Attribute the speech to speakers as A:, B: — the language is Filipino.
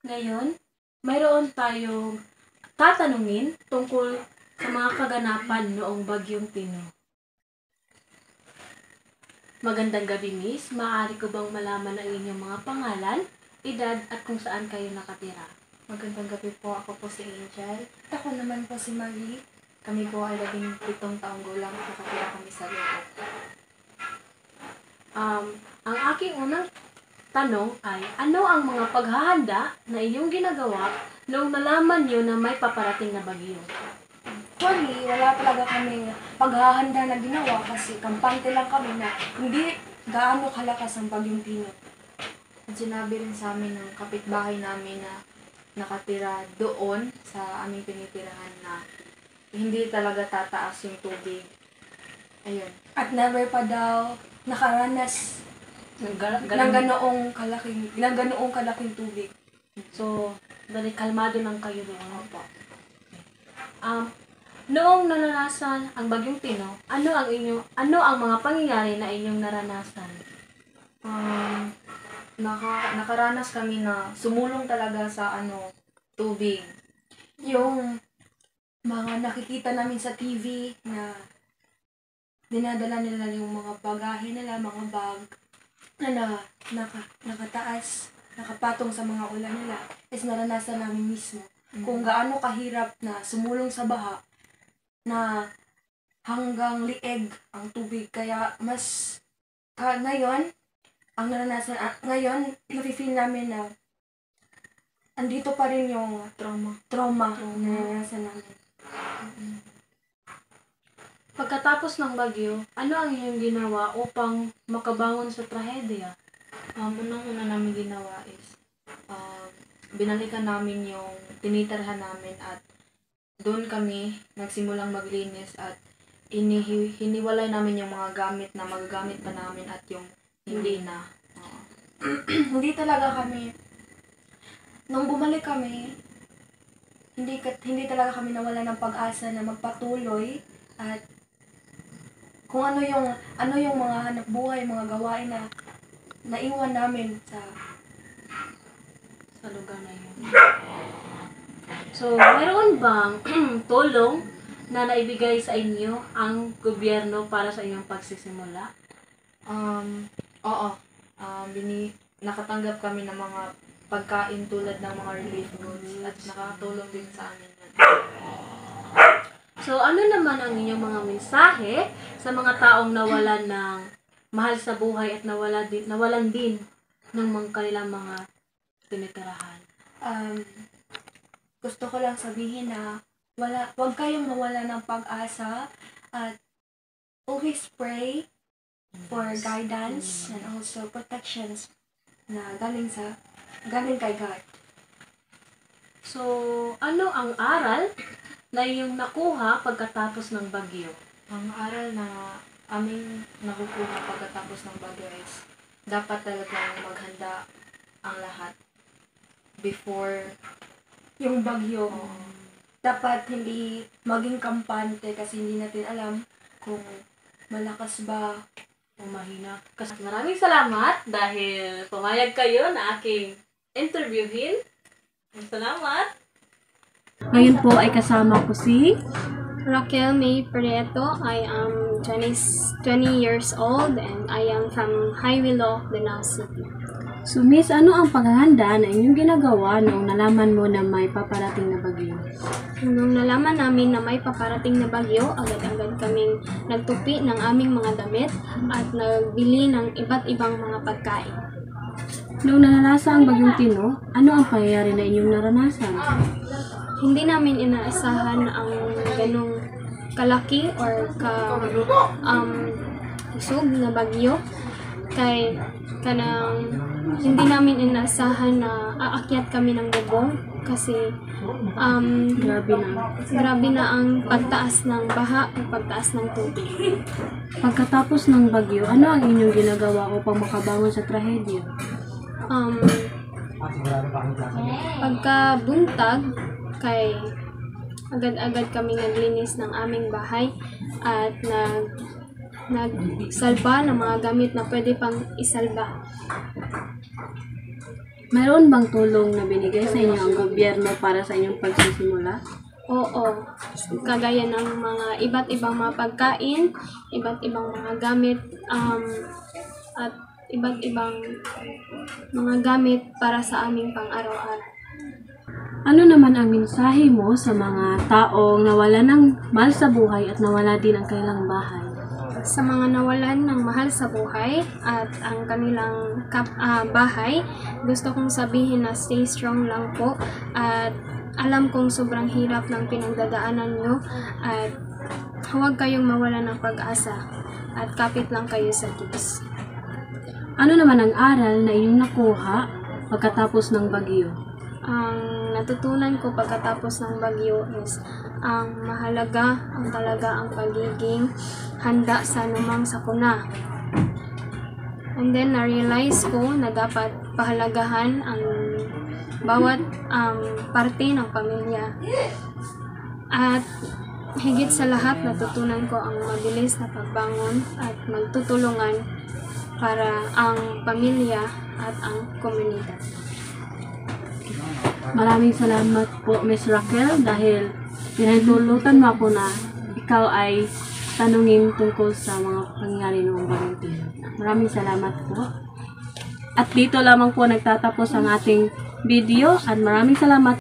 A: Ngayon, mayroon tayong tatanungin tungkol sa mga kaganapan noong Bagyong Tino. Magandang gabi, Miss. Maaari ko bang malaman ang inyong mga pangalan, edad at kung saan kayo nakatira?
B: Magandang gabi po. Ako po si Angel. At ako naman po si Marie. Kami po ay 17 taong gulang. Nakatira kami sa Loob.
A: Ang aking unang tanong ay, ano ang mga paghahanda na inyong ginagawa noong nalaman niyo na may paparating na bagyo?
B: Actually, wala talaga kami paghahanda na ginawa kasi kampante lang kami na hindi gaano kalakas ang Bagyong Tino. At sinabi rin sa amin ng kapitbahay namin na nakatira doon sa aming tinitirahan na hindi talaga tataas yung tubig. Ayun. At never pa daw nakaranas ng ganoong kalaking tubig.
A: So, dali kalmado lang kayo doon. Opo. Noong naranasan ang Bagyong Tino, ano ang mga pangyayari na inyong naranasan?
B: Nakaranas kami na sumulong talaga sa tubig. Yung mga nakikita namin sa TV na dinadala nila yung mga bagahe nila, mga bag na nakataas, nakapatong sa mga ulan nila, is naranasan namin mismo. Kung gaano kahirap na sumulong sa baha na hanggang lieg ang tubig. Kaya ngayon, nafe-feel namin na andito pa rin yung trauma na naranasan namin.
A: Pagkatapos ng bagyo, ano ang inyong ginawa upang makabangon sa trahedya?
C: Unang-una namin ginawa is binalikan namin yung tinitirhan namin at doon kami nagsimulang maglinis at hiniwalay namin yung mga gamit na magagamit pa namin at yung hindi na.
B: Hindi talaga kami, nung bumalik kami, hindi talaga kami nawala ng pag-asa na magpatuloy at kung ano yung mga hanap buhay, mga gawain na naiwan namin sa
A: lugar na yun. So, mayroon bang tulong na naibigay sa inyo ang gobyerno para sa inyong pagsisimula?
C: Oo. Nakatanggap kami ng mga pagkain tulad ng mga relief goods at nakatulong din sa amin yan.
A: So, ano naman ang inyong mga mensahe sa mga taong nawalan ng mahal sa buhay at nawalan din ng kanilang mga tinitirahan?
B: Gusto ko lang sabihin na wag kayong mawala ng pag-asa at always pray for guidance and also protections na galing kay God.
A: So, ano ang aral na iyong nakuha pagkatapos ng bagyo?
C: Ang aral na aming nakukuha pagkatapos ng bagyo is dapat talagang maghanda ang lahat before
B: yung bagyo. Dapat hindi maging kampante kasi hindi natin alam kung malakas ba
A: O mahina. Maraming salamat dahil pumayag kayo na aking interviewin. Salamat! Ngayon po ay kasama ko si
D: Raquel May Prieto. I am 20 years old and I am from Highwilo, Danao City.
A: So, Miss, ano ang paghahanda na inyong ginagawa noong nalaman mo na may paparating na bagyo?
D: Nung nalaman namin na may paparating na bagyo, agad-agad kaming nagtupi ng aming mga damit at nagbili ng iba't ibang mga pagkain.
A: Noong naranasan ang Bagyong Tino, ano ang pangyayari na inyong naranasan?
D: Hindi namin inaasahan ang ganong kalaki or usog na bagyo. Kay hindi namin inaasahan na aakyat kami ng bubong kasi grabe na ang pagtaas ng baha at pagtaas ng tubig.
A: Pagkatapos ng bagyo, ano ang inyong ginagawa upang makabangon sa trahedya?
D: Pagkabuntag, agad-agad kami naglinis ng aming bahay at nagsalba ng mga gamit na pwede pang isalba.
A: Mayroon bang tulong na binigay sa inyo ang gobyerno para sa inyong pagsisimula?
D: Oo, kagaya ng mga iba't ibang mga pagkain, iba't ibang mga gamit, at iba't ibang mga gamit para sa aming pang-araw-araw.
A: Ano naman ang mensahe mo sa mga taong nawala ng mahal sa buhay at nawala din ang kanilang bahay?
D: Sa mga nawalan ng mahal sa buhay at ang kanilang bahay, gusto kong sabihin na stay strong lang po at alam kong sobrang hirap ng pinagdadaanan nyo at huwag kayong mawala ng pag-asa at kapit lang kayo sa Diyos.
A: Ano naman ang aral na inyong nakuha pagkatapos ng bagyo?
D: Ang natutunan ko pagkatapos ng bagyo is ang mahalaga ang talaga ang pagiging handa sa anumang sakuna. And then na-realize ko na dapat pahalagahan ang bawat parte ng pamilya. At higit sa lahat natutunan ko ang mabilis na pagbangon at magtutulungan para ang pamilya at ang komunidad.
A: Maraming salamat po, Miss Raquel, dahil pinahintulutan mo ako na ikaw ay tanungin tungkol sa mga pangyayari noong Valentine. Maraming salamat po. At dito lamang po nagtatapos ang ating video at maraming salamat